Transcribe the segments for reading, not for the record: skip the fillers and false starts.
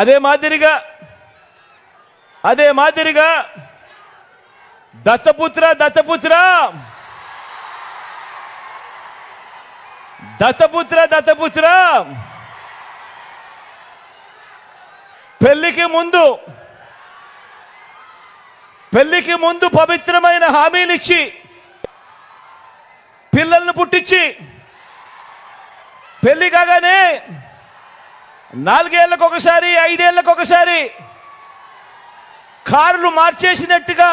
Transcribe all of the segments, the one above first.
అదే మాదిరిగా దత్తపుత్ర పెళ్లికి ముందు పవిత్రమైన హామీలిచ్చి పిల్లలను పుట్టించి పెళ్లి కాగానే 4 ఏళ్లకొకసారి 5 ఏళ్లకొకసారి కార్లు మార్చేసినట్టుగా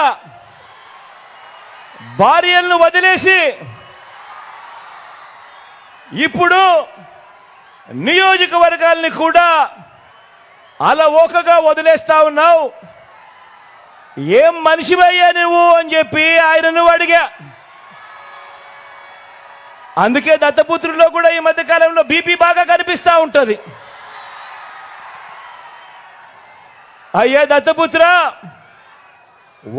భార్యలను వదిలేసి ఇప్పుడు నియోజకవర్గాల్ని కూడా అలవోకగా వదిలేస్తా ఉన్నావు. ఏం మనిషివయ్యా నువ్వు అని చెప్పి ఆయనను అడిగా. అందుకే దత్తపుత్రుల్లో కూడా ఈ మధ్య కాలంలో బీపీ బాగా కనిపిస్తూ ఉంటుంది. అయ్యా దత్తపుత్ర,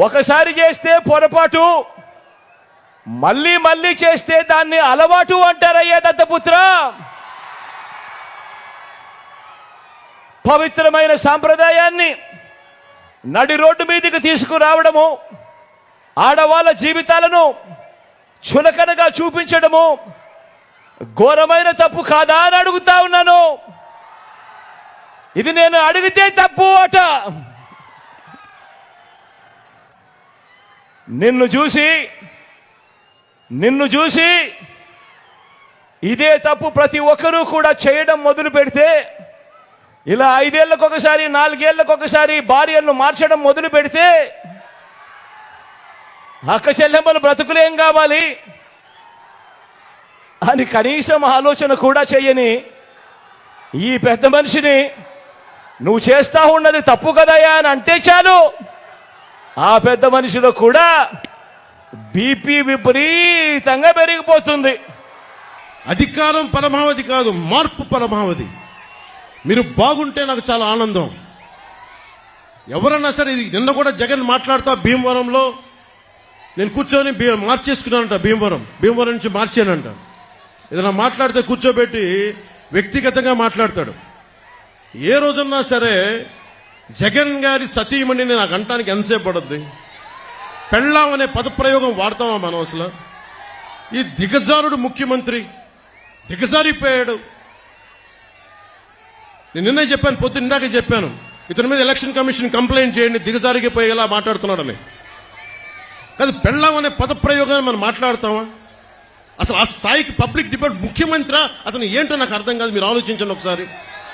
ఒకసారి చేస్తే పొరపాటు, మళ్ళీ చేస్తే దాన్ని అలవాటు అంటారయ్యా దత్తపుత్ర. పవిత్రమైన సాంప్రదాయాన్ని నడి రోడ్డు మీదకి తీసుకురావడము, ఆడవాళ్ళ జీవితాలను చులకనగా చూపించడము ఘోరమైన తప్పు కాదా అని అడుగుతా ఉన్నాను. ఇది నేను అడిగితే తప్పు అట. నిన్ను చూసి ఇదే తప్పు ప్రతి ఒక్కరూ కూడా చేయడం మొదలు పెడితే, ఇలా 5 ఏళ్లకొకసారి 4 ఏళ్లకొకసారి భార్యలను మార్చడం మొదలు పెడితే అక్క చెల్లెమ్మలు బ్రతుకులేం కావాలి అని కనీసం ఆలోచన కూడా చెయ్యని ఈ పెద్ద మనిషిని నువ్వు చేస్తా ఉన్నది తప్పు కదయా అని అంటే చాలు, ఆ పెద్ద మనిషిలో కూడా బీపీ విపరీతంగా పెరిగిపోతుంది. అధికారం పరమావధి కాదు, మార్పు పరమావధి. మీరు బాగుంటే నాకు చాలా ఆనందం. ఎవరన్నా సరే, ఇది నిన్న కూడా జగన్ మాట్లాడుతా భీమవరంలో నేను కూర్చొని మార్చేసుకున్నానంట. భీమవరం నుంచి మార్చానంట. ఏదైనా మాట్లాడితే కూర్చోబెట్టి వ్యక్తిగతంగా మాట్లాడతాడు. ఏ రోజున్నా సరే జగన్ గారి సతీమణిని నాకు అంటానికి ఎంతసేపు పడుద్ది? పెళ్ళాం అనే పదప్రయోగం వాడతామా మనం? అసలు ఈ దిగజారుడు ముఖ్యమంత్రి దిగజారిపోయాడు. నేను నిన్నే చెప్పాను, పొద్దున్న ఇందాక చెప్పాను, ఇతని మీద ఎలక్షన్ కమిషన్ కంప్లైంట్ చేయండి, దిగజారిపోయేలా మాట్లాడుతున్నాడని. కాదు, పెళ్ళాం అనే పదప్రయోగాన్ని మనం మాట్లాడతామా? అసలు ఆ స్థాయికి పబ్లిక్ డిబేట్ ముఖ్యమంత్రి అతను ఏంటో నాకు అర్థం కాదు. మీరు ఆలోచించండి ఒకసారి.